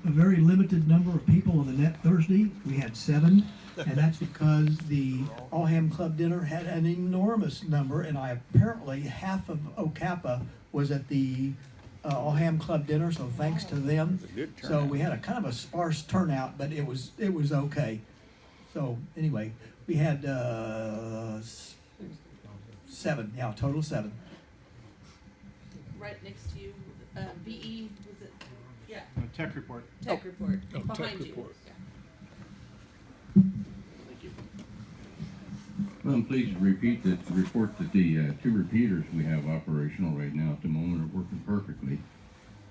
a very limited number of people on the net Thursday. We had 7, and that's because the All Ham Club dinner had an enormous number, and apparently half of OCAPA was at the All Ham Club dinner, so thanks to them. So we had a kind of a sparse turnout, but it was okay. So anyway, we had 7, yeah, total 7. Right next to you, VE, was it? Yeah. Tech report. Tech report. Oh, Behind tech you. report. Yeah. Well, I'm pleased to report that the 2 repeaters we have operational right now at the moment are working perfectly.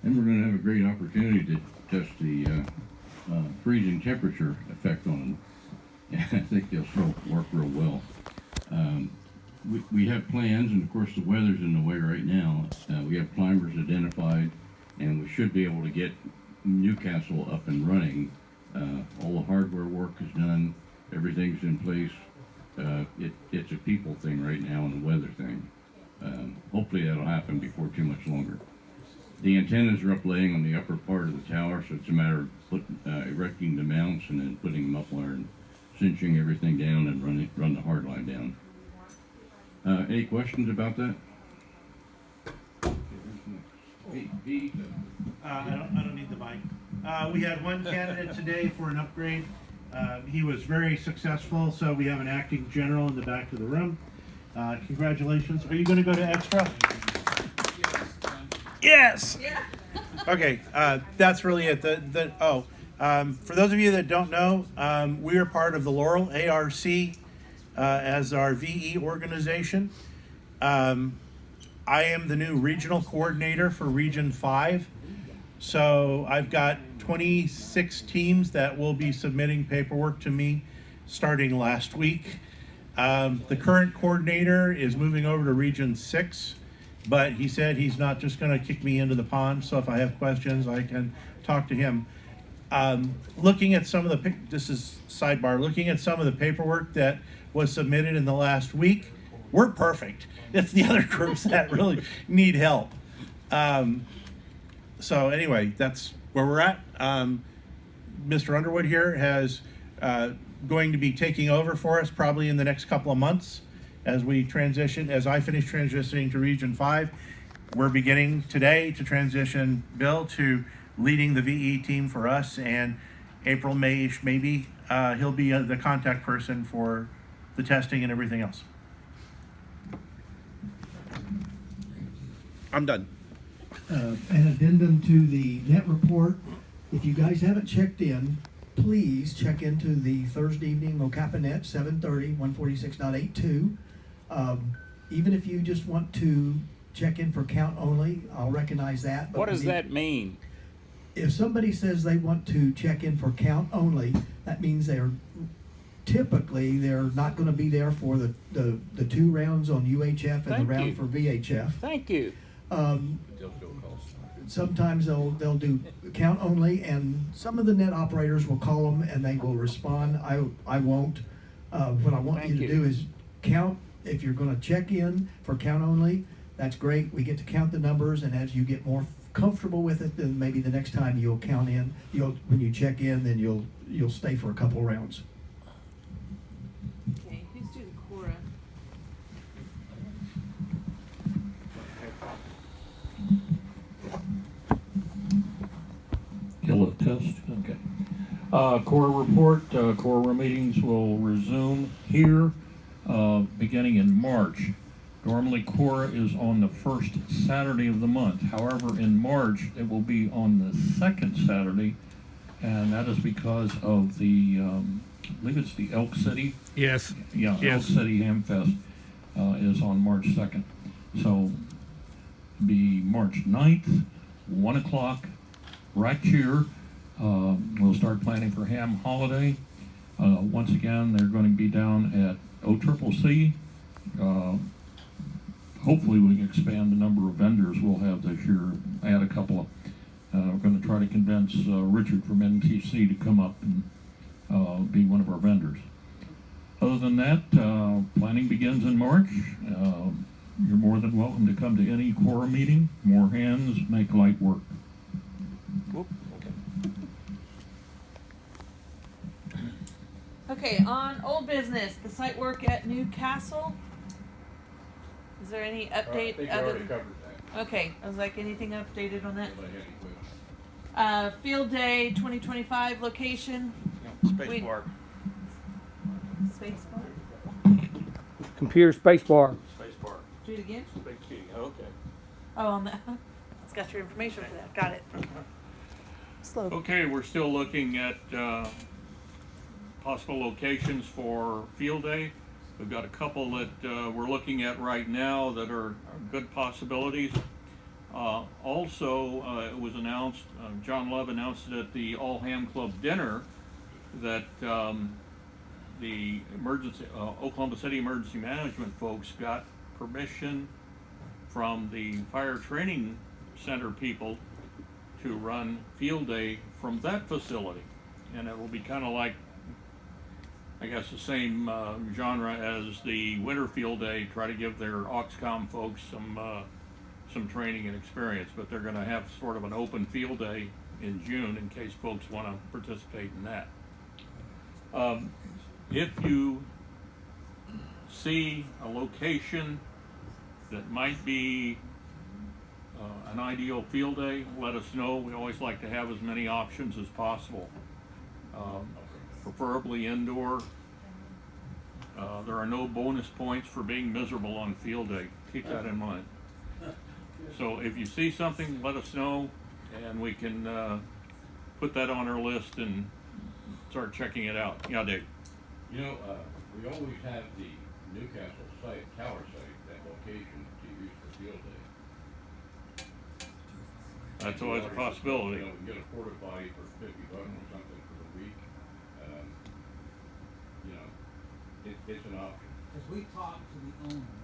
And we're going to have a great opportunity to test the freezing temperature effect on them. And I think they'll still work real well. We have plans, and of course the weather's in the way right now. We have climbers identified, and we should be able to get Newcastle up and running. All the hardware work is done, everything's in place. It's a people thing right now and a weather thing. Hopefully that'll happen before too much longer. The antennas are up laying on the upper part of the tower, so it's a matter of erecting the mounts and then putting them up there and cinching everything down and run the hard line down. Any questions about that? I don't need the mic. We had one candidate today for an upgrade. He was very successful, so we have an acting general in the back of the room. Congratulations. Are you going to go to extra? Yes. Yeah. Okay, that's really it. For those of you that don't know, we are part of the Laurel ARC as our VE organization. I am the new regional coordinator for Region 5. So I've got 26 teams that will be submitting paperwork to me starting last week. The current coordinator is moving over to Region 6, but he said he's not just going to kick me into the pond. So if I have questions, I can talk to him. Looking at some of the, this is sidebar, looking at some of the paperwork that was submitted in the last week, we're perfect. It's the other groups that really need help. So anyway, that's where we're at. Mr. Underwood here has going to be taking over for us probably in the next couple of months as we transition, as I finish transitioning to Region 5. We're beginning today to transition Bill to leading the VE team for us, and April, May-ish maybe, he'll be the contact person for the testing and everything else. I'm done. An addendum to the net report. If you guys haven't checked in, please check into the Thursday evening OCAPA Net 7:30 146.82. Even if you just want to check in for count only, I'll recognize that. But What does that mean? if somebody says they want to check in for count only, that means they're not going to be there for the 2 rounds on UHF and Thank the round you. for VHF. Thank you. Sometimes they'll do count only, and some of the net operators will call them and they will respond. I won't. What I want you to do is count. If you're going to check in for count only, that's great. We get to count the numbers, and as you get more comfortable with it, then maybe the next time you'll count in. When you check in, then you'll stay for a couple rounds. Okay, who's doing CORA? Kill a test, okay. CORA report, CORA meetings will resume here beginning in March. Normally CORA is on the first Saturday of the month. However, in March, it will be on the second Saturday, and that is because of the, I believe it's the Elk City. Yes. Yeah, Yes. Elk City Hamfest is on March 2nd. So, be March 9th, 1 o'clock, right here. We'll start planning for Ham Holiday. Once again, they're going to be down at OCCC. Hopefully we can expand the number of vendors we'll have this year, add a couple of, we're going to try to convince Richard from NTC to come up and be one of our vendors. Other than that, planning begins in March. You're more than welcome to come to any CORA meeting. More hands make light work. Whoop. Okay, on old business, the site work at Newcastle. Is there any update? covered that. Okay, I was like, anything updated on that? Anybody have any questions? Field day 2025 location. Space We- bar. Space bar. Computer space bar. Space bar. Do it again. Big key. Okay. Oh, on that. It's got your information for that. Got it. Slow. Okay, we're still looking at possible locations for field day. We've got a couple that we're looking at right now that are good possibilities. Also, it was announced, John Love announced it at the All Ham Club dinner that the Oklahoma City Emergency Management folks got permission from the Fire Training Center people to run field day from that facility. And it will be kind of like, I guess, the same genre as the winter field day, try to give their Oxcom folks some training and experience, but they're gonna have sort of an open field day in June in case folks wanna participate in that. If you see a location that might be an ideal field day, let us know. We always like to have as many options as possible. Preferably indoor. There are no bonus points for being miserable on field day. Keep that in mind. So if you see something, let us know, and we can put that on our list and start checking it out. Yeah, Dave. You know, we always have the Newcastle site, tower site, that location to use for field day. That's always a possibility. You know, we can get a porta potty for $50 or something for the week. You know, it's an option. Because we talked to the owner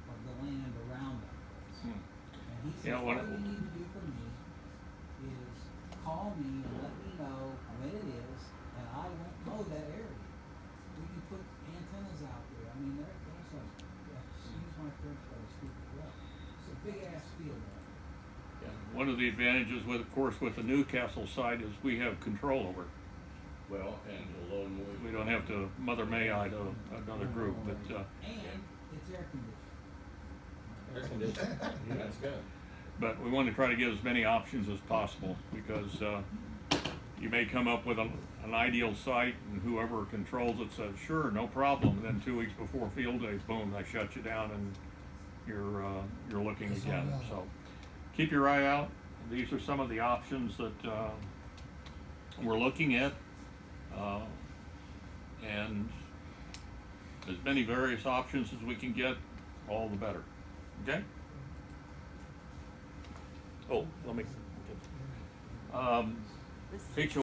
of the land around us, and he said, Yeah, all what- you need to do for me is call me and let me know when it is, and I won't mow that area. We can put antennas out there. I mean, there's like, excuse my French, but I speak it well. It's a big ass field out there. One of the advantages with, of course, with the Newcastle site is we have control over it. Well, and the low noise. We don't have to Mother May I to another group, but, And it's air conditioned. That's good. but we want to try to get as many options as possible, because, you may come up with an ideal site, and whoever controls it says, sure, no problem, and then 2 weeks before field day, boom, they shut you down, and you're looking again, so. Keep your eye out. These are some of the options that we're looking at, and as many various options as we can get, all the better. Okay? Oh, let me. This- HOA